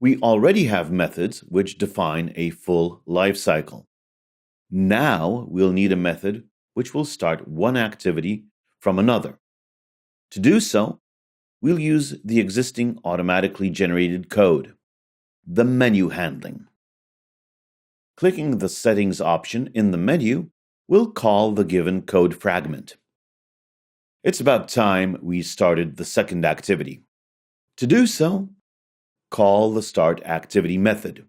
We already have methods which define a full life cycle. Now we'll need a method which will start one activity from another. To do so, we'll use the existing automatically generated code, the menu handling. Clicking the Settings option in the menu will call the given code fragment. It's about time we started the second activity. To do so, call the Start Activity method.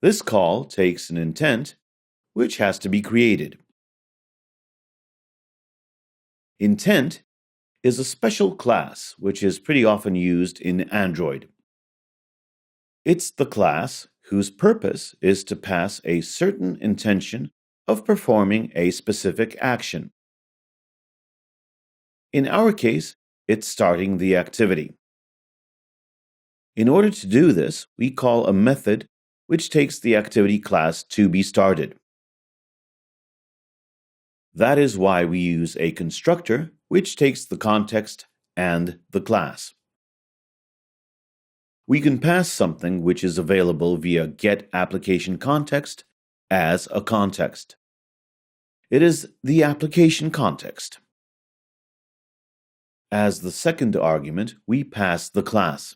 This call takes an intent, which has to be created. Intent is a special class which is pretty often used in Android. It's the class whose purpose is to pass a certain intention of performing a specific action. In our case, it's starting the activity. In order to do this, we call a method which takes the activity class to be started. That is why we use a constructor which takes the context and the class. We can pass something which is available via getApplicationContext as a context. It is the application context. As the second argument, we pass the class.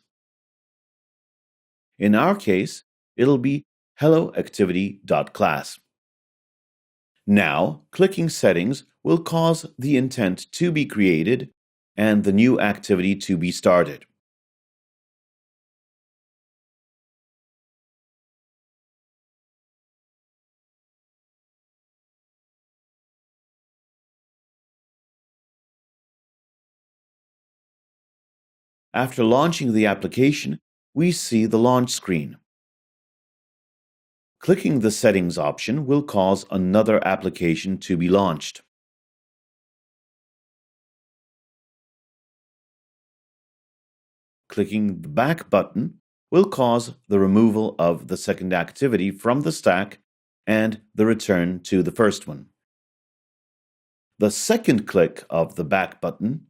In our case, it'll be helloActivity.class. Now, clicking Settings will cause the intent to be created and the new activity to be started. After launching the application, we see the launch screen. Clicking the Settings option will cause another application to be launched. Clicking the Back button will cause the removal of the second activity from the stack and the return to the first one. The second click of the Back button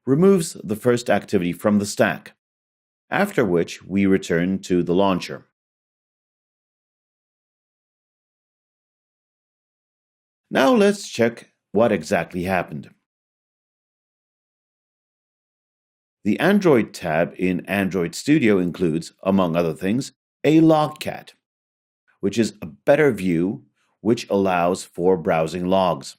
removes the first activity from the stack, after which we return to the launcher. Now let's check what exactly happened. The Android tab in Android Studio includes, among other things, a logcat, which is a better view which allows for browsing logs.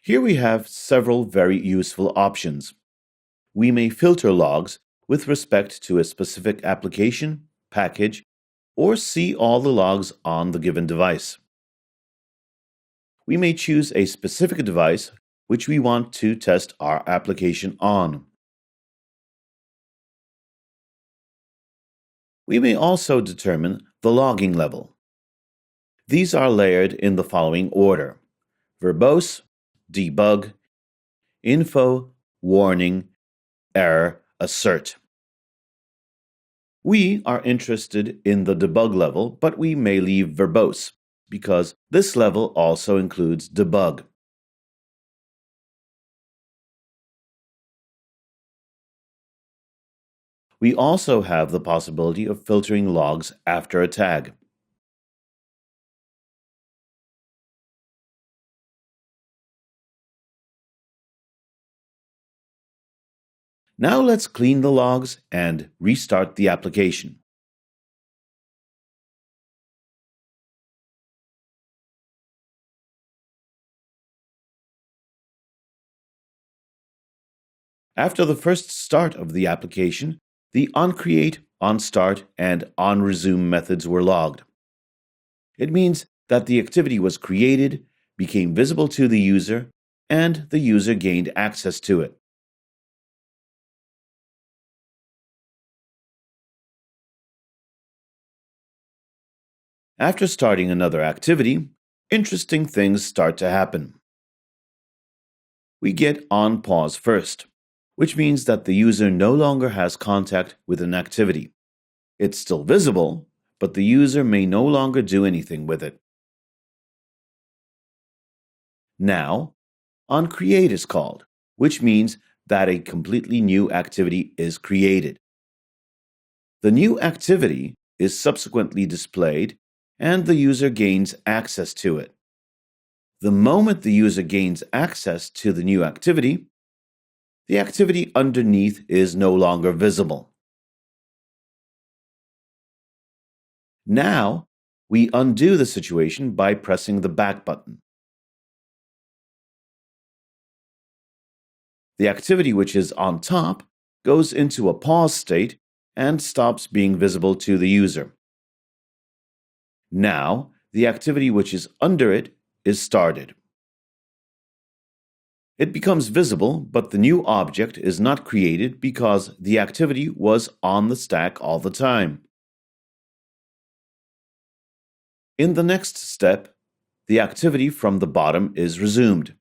Here we have several very useful options. We may filter logs with respect to a specific application, package, or see all the logs on the given device. We may choose a specific device which we want to test our application on. We may also determine the logging level. These are layered in the following order: verbose, debug, info, warning, error, assert. We are interested in the debug level, but we may leave verbose, because this level also includes debug. We also have the possibility of filtering logs after a tag. Now let's clean the logs and restart the application. After the first start of the application, the onCreate, onStart, and onResume methods were logged. It means that the activity was created, became visible to the user, and the user gained access to it. After starting another activity, interesting things start to happen. We get on pause first, which means that the user no longer has contact with an activity. It's still visible, but the user may no longer do anything with it. Now, onCreate is called, which means that a completely new activity is created. The new activity is subsequently displayed and the user gains access to it. The moment the user gains access to the new activity, the activity underneath is no longer visible. Now, we undo the situation by pressing the back button. The activity which is on top goes into a pause state and stops being visible to the user. Now, the activity which is under it is started. It becomes visible, but the new object is not created because the activity was on the stack all the time. In the next step, the activity from the bottom is resumed.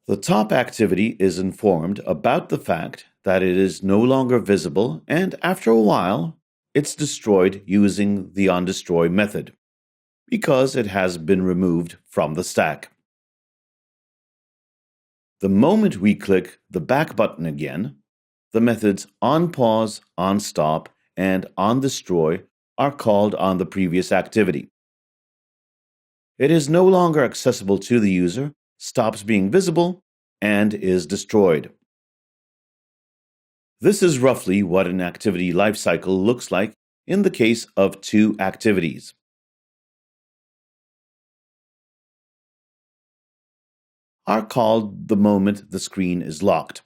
The top activity is informed about the fact that it is no longer visible, and after a while, it's destroyed using the onDestroy method, because it has been removed from the stack. The moment we click the back button again, the methods onPause, onStop, and onDestroy are called on the previous activity. It is no longer accessible to the user, stops being visible, and is destroyed. This is roughly what an activity lifecycle looks like in the case of two activities. Are called the moment the screen is locked.